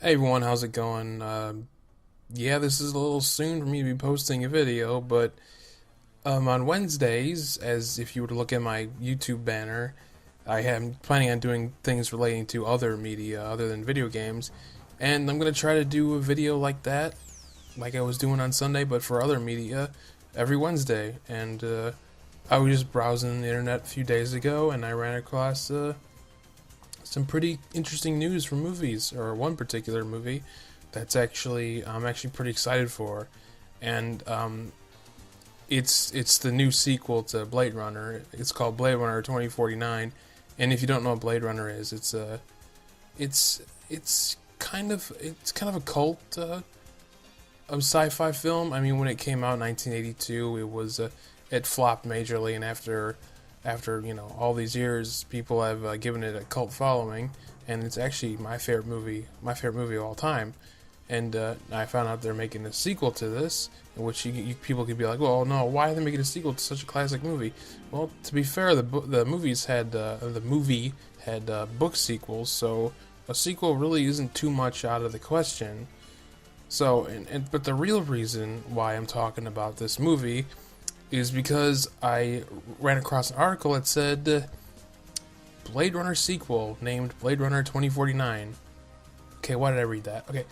Hey everyone, how's it going? Yeah, this is a little soon for me to be posting a video, but on Wednesdays, as if you were to look at my YouTube banner, I am planning on doing things relating to other media other than video games, and I'm gonna try to do a video like that, like I was doing on Sunday, but for other media every Wednesday. And I was just browsing the internet a few days ago, and I ran across some pretty interesting news from movies, or one particular movie that's actually I'm actually pretty excited for, and it's the new sequel to Blade Runner. It's called Blade Runner 2049, and if you don't know what Blade Runner is, it's it's kind of a cult of sci-fi film. I mean, when it came out in 1982, it flopped majorly, and after all these years, people have given it a cult following, and it's actually my favorite movie of all time. And I found out they're making a sequel to this, in which people could be like, "Well, no, why are they making a sequel to such a classic movie?" Well, to be fair, the movie had book sequels, so a sequel really isn't too much out of the question. So, but the real reason why I'm talking about this movie is because I ran across an article that said Blade Runner sequel named Blade Runner 2049. Okay, why did I read that? Okay,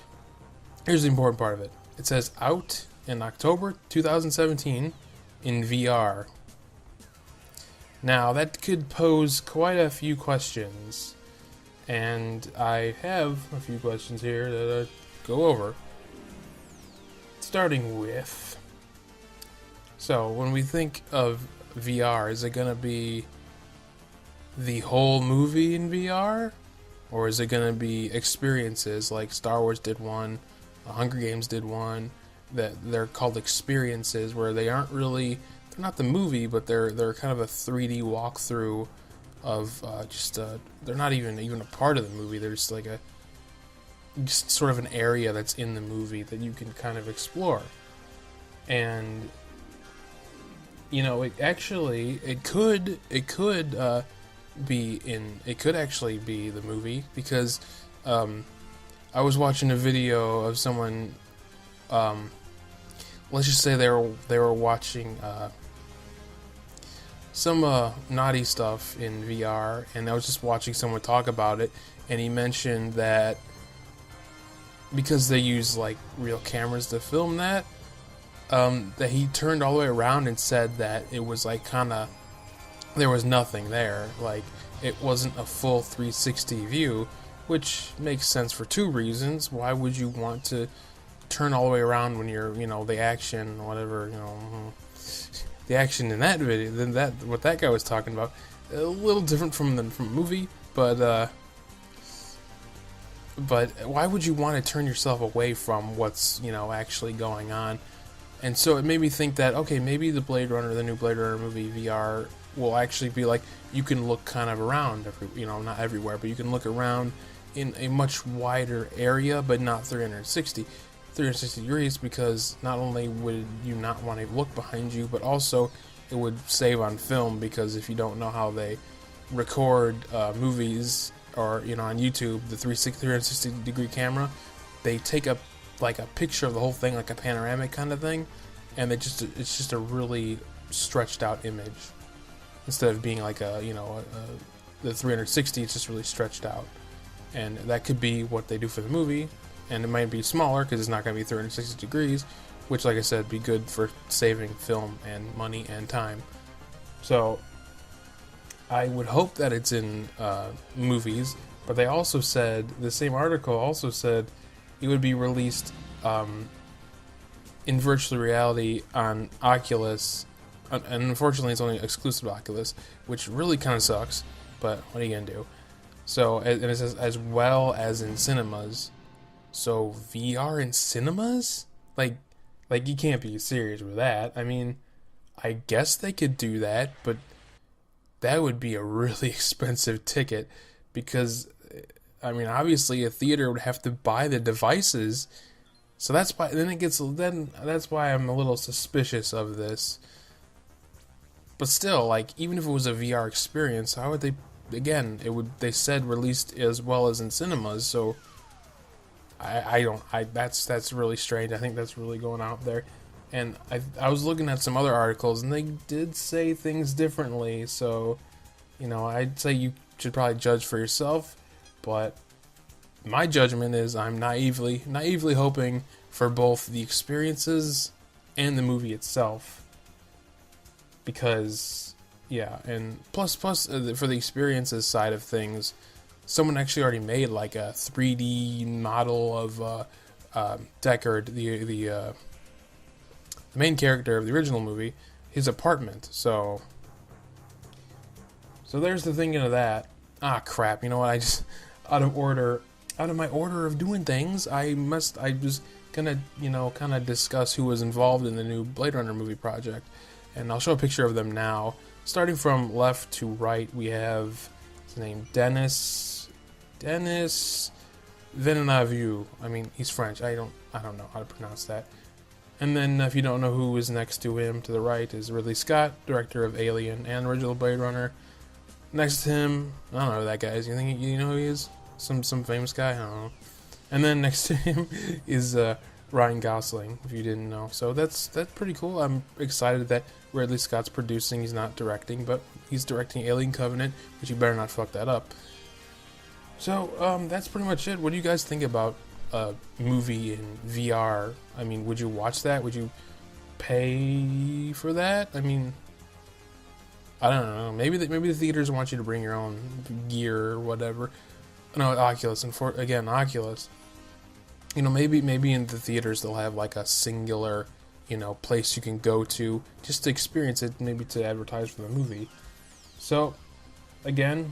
here's the important part of it. It says out in October 2017 in VR. Now, that could pose quite a few questions, and I have a few questions here that I go over. Starting with, so when we think of VR, is it going to be the whole movie in VR? Or is it going to be experiences like Star Wars did one, Hunger Games did one, that they're called experiences, where they're not the movie, but they're kind of a 3D walkthrough of they're not even a part of the movie. They're just sort of an area that's in the movie that you can kind of explore. And it could actually be the movie, because I was watching a video of someone, let's just say they were watching some naughty stuff in VR, and I was just watching someone talk about it, and he mentioned that because they use like real cameras to film that he turned all the way around and said that it was like kind of, there was nothing there. Like, it wasn't a full 360 view, which makes sense for two reasons. Why would you want to turn all the way around when you're, the action, whatever, the action in that video, than that, what that guy was talking about. A little different from the movie, but why would you want to turn yourself away from what's, actually going on? And so it made me think that, okay, maybe the new Blade Runner movie VR will actually be like, you can look kind of around, not everywhere, but you can look around in a much wider area, but not 360 degrees, because not only would you not want to look behind you, but also it would save on film, because if you don't know how they record movies, or on YouTube, the 360 degree camera, they take a picture of the whole thing, like a panoramic kind of thing, and it's just a really stretched out image, instead of being like the 360. It's just really stretched out, and that could be what they do for the movie. And it might be smaller because it's not going to be 360 degrees, which, like I said, be good for saving film and money and time. So I would hope that it's in movies, but they also said, the same article also said, it would be released in virtual reality on Oculus, and unfortunately it's only exclusive to Oculus, which really kind of sucks, but what are you going to do? So, and it says as well as in cinemas. So VR in cinemas? Like you can't be serious with that. I mean, I guess they could do that, but that would be a really expensive ticket, because I mean, obviously a theater would have to buy the devices. So that's why that's why I'm a little suspicious of this. But still, like, even if it was a VR experience, how would they, again, they said released as well as in cinemas, so I don't. That's really strange. I think that's really going out there. And I was looking at some other articles, and they did say things differently. So, I'd say you should probably judge for yourself. But my judgment is I'm naively hoping for both the experiences and the movie itself. Because, yeah, and plus for the experiences side of things, someone actually already made like a 3D model of Deckard, the main character of the original movie, his apartment. So there's the thinking of that. Ah, crap. You know what? I just out of my order of doing things, I was gonna kind of discuss who was involved in the new Blade Runner movie project, and I'll show a picture of them now. Starting from left to right, we have his name Denis Villeneuve. I mean, he's French. I don't know how to pronounce that. And then, if you don't know who is next to him, to the right is Ridley Scott, director of Alien and original Blade Runner. Next to him, I don't know who that guy is. You think you know who he is? Some famous guy? I don't know. And then next to him is Ryan Gosling, if you didn't know. So that's pretty cool. I'm excited that Ridley Scott's producing. He's not directing, but he's directing Alien Covenant, which you better not fuck that up. So that's pretty much it. What do you guys think about a movie in VR? I mean, would you watch that? Would you pay for that? I mean, I don't know. Maybe the theaters want you to bring your own gear or whatever. No, Oculus. And Oculus. Maybe in the theaters they'll have like a singular, place you can go to just to experience it, maybe to advertise for the movie. So, again,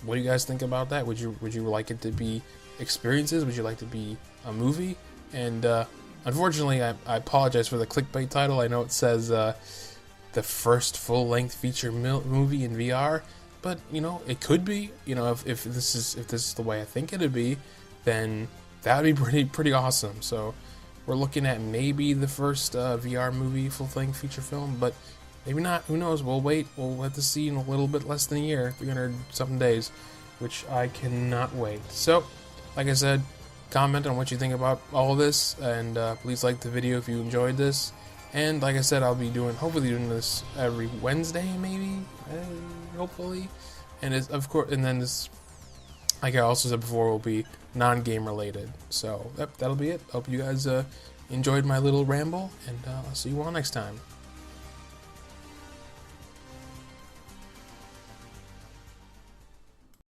what do you guys think about that? Would you like it to be experiences? Would you like it to be a movie? And unfortunately, I apologize for the clickbait title. I know it says the first full-length feature movie in VR, but it could be. If this is the way I think it'd be, then that would be pretty awesome. So we're looking at maybe the first VR movie, full-length feature film, but maybe not. Who knows? We'll wait. We'll have to see in a little bit less than a year, 300-something days, which I cannot wait. So, like I said, comment on what you think about all of this, and please like the video if you enjoyed this. And like I said, I'll be hopefully doing this every Wednesday, maybe, hopefully. And then this, like I also said before, will be non-game related. So that'll be it. Hope you guys enjoyed my little ramble, and I'll see you all next time.